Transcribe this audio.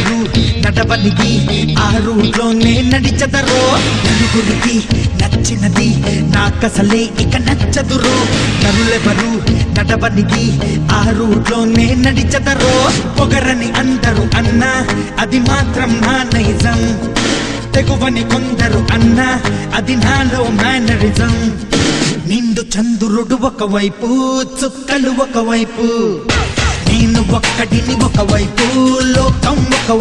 నరులెవరు నడవలిగి ఆ రూట్లోనే నడిచెదరో నలుగురికి నచ్చినది నాకసలే ఇక నచ్చదురో నరులెవరు నడవలిగి ఆ రూట్లోనే నడిచెదరో పొగరని అందరూ అన్నా అది మాత్రం నా నైజం తెగువని కొందరు అన్నా అది నాలో మేనరిజం నిండు చంద్రుడు ఒకవైపు చుక్కలు ఒకవైపు నేను ఒక్కడిని ఒకవైపు లోకం ఒకవైపు